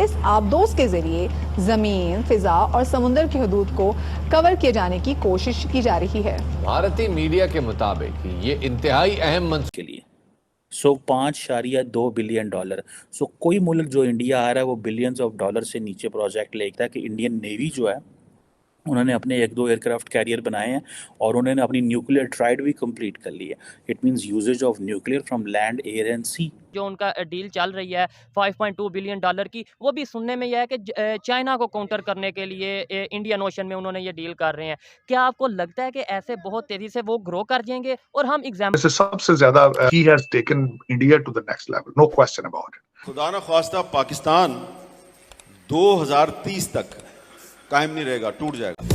इस आबदोज के जरिए जमीन, फिजा और समुद्र की हदूद को कवर किए जाने की कोशिश की जा रही है। भारतीय मीडिया के मुताबिक ये इंतहाई अहम मंसूबे के लिए 5.2 बिलियन डॉलर। कोई मुल्क जो इंडिया आ रहा है वो बिलियंस ऑफ डॉलर से नीचे प्रोजेक्ट लेता है कि इंडियन नेवी जो है उन्होंने अपने 1-2 एयरक्राफ्ट कैरियर बनाए हैं और उन्होंने अपनी न्यूक्लियर ट्राइड भी कंप्लीट कर ली है। It means uses of nuclear from land, air and sea. जो उनका डील चल रही है 5.2 बिलियन डॉलर की, वो भी सुनने में यह है कि चाइना को काउंटर करने के लिए इंडियन ओशन में उन्होंने ये डील कर रहे हैं। क्या आपको लगता है कि ऐसे बहुत तेजी से वो ग्रो कर जाएंगे? और हम एग्जाम्पल सबसे ज्यादा ही has taken India to the next level, no question about it. खुदा न ख्वास्ता पाकिस्तान 2030 तक कायम नहीं रहेगा, टूट जाएगा।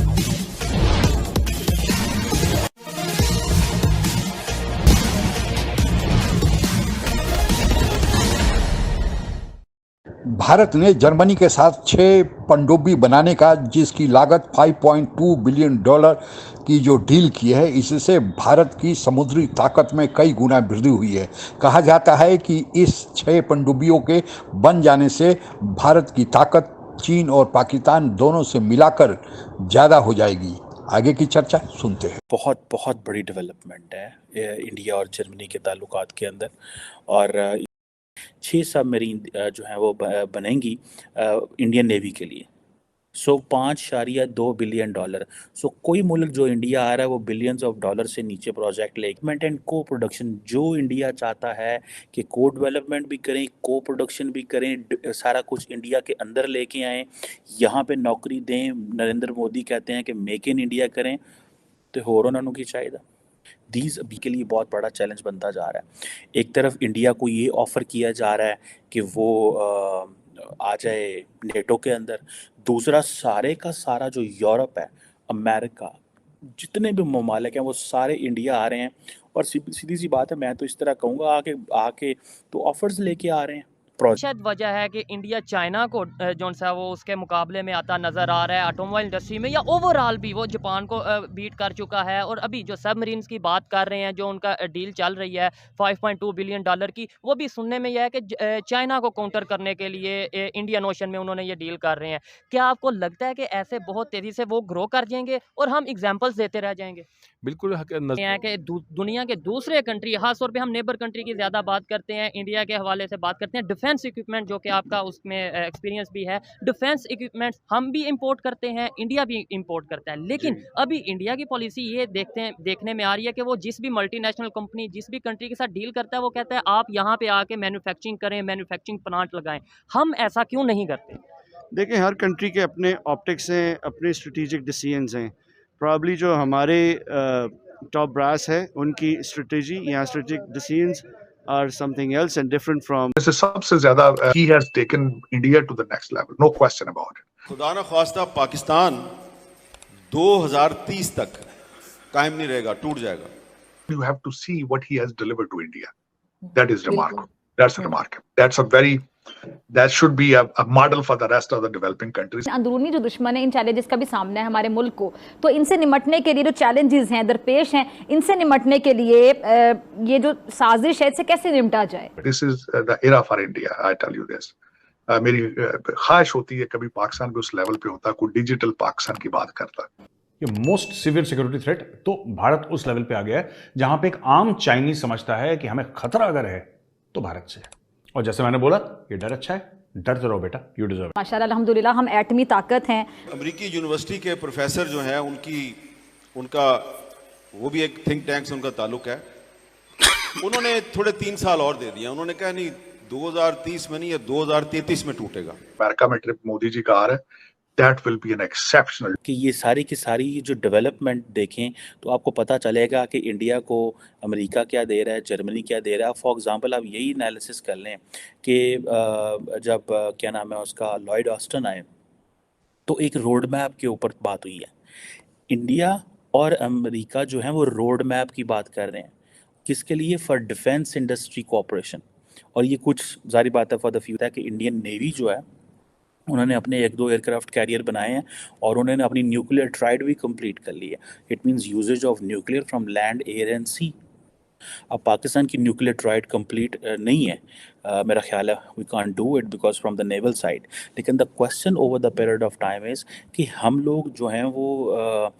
भारत ने जर्मनी के साथ 6 पनडुब्बी बनाने का जिसकी लागत 5.2 बिलियन डॉलर की जो डील की है, इससे भारत की समुद्री ताकत में कई गुना वृद्धि हुई है। कहा जाता है कि इस 6 पनडुब्बियों के बन जाने से भारत की ताकत चीन और पाकिस्तान दोनों से मिलाकर ज़्यादा हो जाएगी। आगे की चर्चा सुनते हैं। बहुत बहुत बड़ी डेवलपमेंट है इंडिया और जर्मनी के ताल्लुकात के अंदर, और 6 सबमरीन जो हैं वो बनेंगी इंडियन नेवी के लिए। 5.2 बिलियन डॉलर। कोई मुल्क जो इंडिया आ रहा है वो बिलियंस ऑफ डॉलर से नीचे प्रोजेक्ट ले। एंड को प्रोडक्शन जो इंडिया चाहता है कि को डेवलपमेंट भी करें, को प्रोडक्शन भी करें, सारा कुछ इंडिया के अंदर लेके आएँ, यहाँ पे नौकरी दें। नरेंद्र मोदी कहते हैं कि मेक इन इंडिया करें, तो होर उन्होंने की चाहिए। दीज अभी के लिए बहुत बड़ा चैलेंज बनता जा रहा है। एक तरफ इंडिया को ये ऑफ़र किया जा रहा है कि वो आ जाए नेटो के अंदर, दूसरा सारे का सारा जो यूरोप है, अमेरिका, जितने भी ममालिक हैं वो सारे इंडिया आ रहे हैं। और सीधी सी बात है, मैं तो इस तरह कहूँगा आके तो ऑफर्स लेके आ रहे हैं। शायद वजह है कि इंडिया चाइना को जो सा वो उसके मुकाबले में आता नज़र आ रहा है ऑटोमोबाइल इंडस्ट्री में, या ओवरऑल भी वो जापान को बीट कर चुका है। और अभी जो सबमरीन्स की बात कर रहे हैं, जो उनका डील चल रही है 5.2 बिलियन डॉलर की, वो भी सुनने में यह है कि चाइना को काउंटर करने के लिए इंडियन ओशन में उन्होंने ये डील कर रहे हैं। क्या आपको लगता है कि ऐसे बहुत तेज़ी से वो ग्रो कर जाएंगे और हम एग्जाम्पल्स देते रह जाएंगे? बिल्कुल हैं कि दुनिया के दूसरे कंट्री, खास तौर पे हम नेबर कंट्री की ज़्यादा बात करते हैं, इंडिया के हवाले से बात करते हैं, डिफेंस इक्विपमेंट जो कि आपका उसमें एक्सपीरियंस भी है, डिफेंस इक्विपमेंट्स हम भी इंपोर्ट करते हैं, इंडिया भी इंपोर्ट करता है। लेकिन अभी इंडिया की पॉलिसी ये देखने में आ रही है कि वो जिस भी मल्टीनेशनल कंपनी, जिस भी कंट्री के साथ डील करता है, वो कहता है आप यहाँ पे आके मैन्युफैक्चरिंग करें, मैन्युफैक्चरिंग प्लांट लगाएं। हम ऐसा क्यों नहीं करते? देखिए, हर कंट्री के अपने ऑप्टिक्स हैं, अपने स्ट्रेटेजिक डिसीजंस हैं। प्रॉब्ली जो हमारे टॉप ब्रास है, उनकी स्ट्रेटेजी या strategic decisions are something else and different from. सबसे ज्यादा ही has taken India to the next level, no question about it. खुदा न ख्वास्ता पाकिस्तान 2030 तक कायम नहीं रहेगा, टूट जाएगा। You have to see what he has delivered to India. That is remarkable. That's remarkable. That should be a model for the rest of the developing countries. अंदरूनी जो दुश्मन है, इन चैलेंजेस का भी सामना है हमारे मुल्क को, तो इनसे निमटने के लिए जो चैलेंजेस हैं, दरपेश हैं, इनसे निमटने के लिए ये जो साजिश है, इससे कैसे निपटा जाए? This is the era for India. I tell you this. मेरी ख्वाहिश होती है कभी पाकिस्तान भी उस लेवल पे होता, कोई डिजिटल पाकिस्तान की बात करता। ये मोस्ट सिवियर सिक्योरिटी थ्रेट तो भारत उस लेवल पे आ गया है जहां पे एक आम चाइनीज समझता है कि हमें खतरा अगर है तो भारत से है। और जैसे मैंने बोला, ये डर अच्छा है, डरते रहो बेटा, यू डिजर्व। माशाल्लाह, अल्हम्दुलिल्लाह, हम एटमी ताकत हैं। अमेरिकी यूनिवर्सिटी के प्रोफेसर जो हैं, उनका वो भी एक थिंक टैंक से उनका ताल्लुक है। उन्होंने थोड़े 3 साल और दे दिया। उन्होंने कहा नहीं 2030 में नहीं, 2033 में टूटेगा। अमेरिका में ट्रिप मोदी जी का आ रहा है, that will be an exceptional। कि ये सारी की सारी जो डेवलपमेंट देखें तो आपको पता चलेगा कि इंडिया को अमेरिका क्या दे रहा है, जर्मनी क्या दे रहा है। फॉर एग्जांपल आप यही एनालिसिस कर लें कि जब क्या नाम है उसका, लॉयड ऑस्टिन आए, तो एक रोड मैप के ऊपर बात हुई है। इंडिया और अमेरिका जो है वो रोड मैप की बात कर रहे हैं, किसके लिए? For defence industry cooperation. और ये कुछ जारी बात है फॉर द फ्यूचर है कि इंडियन नेवी जो है उन्होंने अपने 1-2 एयरक्राफ्ट कैरियर बनाए हैं और उन्होंने अपनी न्यूक्लियर ट्राइड भी कंप्लीट कर ली है। It means uses of nuclear from land, air and sea. अब पाकिस्तान की न्यूक्लियर ट्राइड कंप्लीट नहीं है, मेरा ख्याल है we can't do it because from the naval side. लेकिन the question over the period of time is कि हम लोग जो हैं वो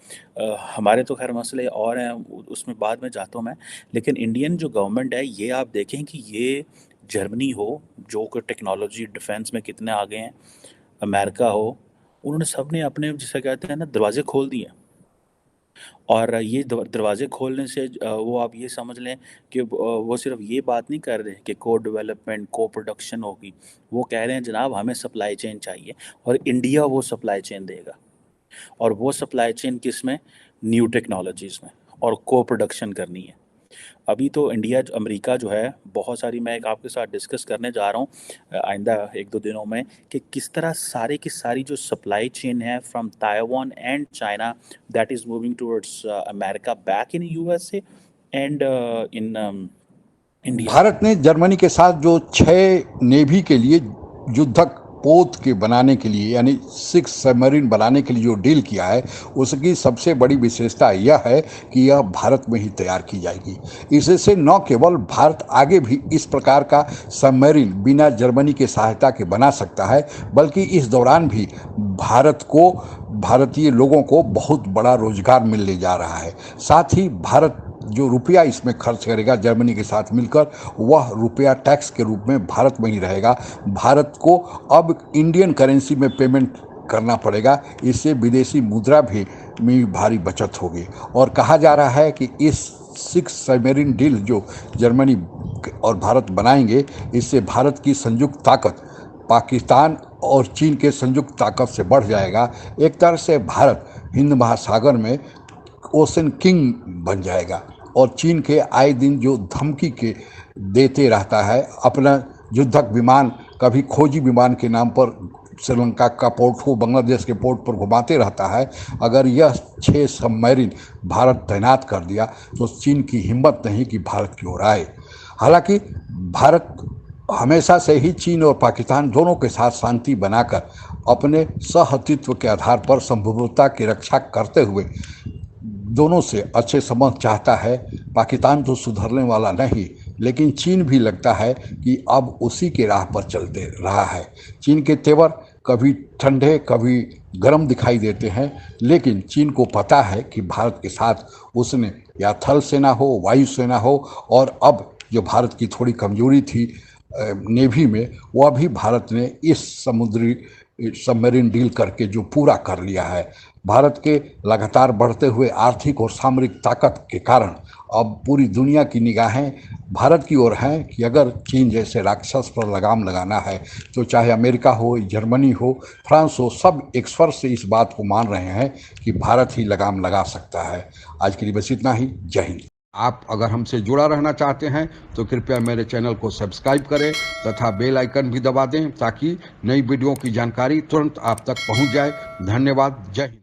हमारे तो खैर मसले और हैं, उसमें बाद में जाता हूँ मैं। लेकिन इंडियन जो गवर्नमेंट है, ये आप देखें कि ये जर्मनी हो जो कि टेक्नोलॉजी डिफेंस में कितने आगे हैं, अमेरिका हो, उन्होंने सब ने अपने जिसे कहते हैं ना दरवाजे खोल दिए। और ये दरवाजे खोलने से वो आप ये समझ लें कि वो सिर्फ ये बात नहीं कर रहे कि को डेवलपमेंट को प्रोडक्शन होगी, वो कह रहे हैं जनाब हमें सप्लाई चेन चाहिए और इंडिया वो सप्लाई चेन देगा। और वो सप्लाई चेन किस में? न्यू टेक्नोलॉजीज़ में, और को प्रोडक्शन करनी है। अभी तो इंडिया अमेरिका जो है बहुत सारी, मैं एक आपके साथ डिस्कस करने जा रहा हूँ आइंदा 1-2 दिनों में कि किस तरह सारे की सारी जो सप्लाई चेन है from Taiwan and China that is moving towards America back in USA and in India. Bharat ने जर्मनी के साथ जो 6 नेवी के लिए युद्धक पोत के बनाने के लिए यानी 6 सबमरीन बनाने के लिए जो डील किया है, उसकी सबसे बड़ी विशेषता यह है कि यह भारत में ही तैयार की जाएगी। इससे न केवल भारत आगे भी इस प्रकार का सबमरीन बिना जर्मनी के सहायता के बना सकता है, बल्कि इस दौरान भी भारत को, भारतीय लोगों को बहुत बड़ा रोजगार मिलने जा रहा है। साथ ही भारत जो रुपया इसमें खर्च करेगा जर्मनी के साथ मिलकर, वह रुपया टैक्स के रूप में भारत में ही रहेगा। भारत को अब इंडियन करेंसी में पेमेंट करना पड़ेगा, इससे विदेशी मुद्रा भी में भारी बचत होगी। और कहा जा रहा है कि इस 6 सबमरीन डील जो जर्मनी और भारत बनाएंगे, इससे भारत की संयुक्त ताकत पाकिस्तान और चीन के संयुक्त ताकत से बढ़ जाएगा। एक तरह से भारत हिंद महासागर में ओशन किंग बन जाएगा और चीन के आए दिन जो धमकी के देते रहता है, अपना युद्धक विमान कभी खोजी विमान के नाम पर श्रीलंका का पोर्ट हो, बांग्लादेश के पोर्ट पर घुमाते रहता है, अगर यह 6 सबमरीन भारत तैनात कर दिया तो चीन की हिम्मत नहीं कि भारत की ओर आए। हालांकि भारत हमेशा से ही चीन और पाकिस्तान दोनों के साथ शांति बनाकर अपने सहअस्तित्व के आधार पर संप्रभुता की रक्षा करते हुए दोनों से अच्छे संबंध चाहता है। पाकिस्तान तो सुधरने वाला नहीं, लेकिन चीन भी लगता है कि अब उसी के राह पर चलते रहा है। चीन के तेवर कभी ठंडे कभी गर्म दिखाई देते हैं, लेकिन चीन को पता है कि भारत के साथ उसने या थल सेना हो, वायु सेना हो, और अब जो भारत की थोड़ी कमजोरी थी नेवी में, वह भी भारत ने इस समुद्री सबमरीन डील करके जो पूरा कर लिया है। भारत के लगातार बढ़ते हुए आर्थिक और सामरिक ताकत के कारण अब पूरी दुनिया की निगाहें भारत की ओर हैं कि अगर चीन जैसे राक्षस पर लगाम लगाना है तो चाहे अमेरिका हो, जर्मनी हो, फ्रांस हो, सब एक स्वर से इस बात को मान रहे हैं कि भारत ही लगाम लगा सकता है। आज के लिए बस इतना ही। जय हिंद। आप अगर हमसे जुड़ा रहना चाहते हैं तो कृपया मेरे चैनल को सब्सक्राइब करें तथा बेल आइकन भी दबा दें ताकि नई वीडियो की जानकारी तुरंत आप तक पहुंच जाए। धन्यवाद। जय हिंद।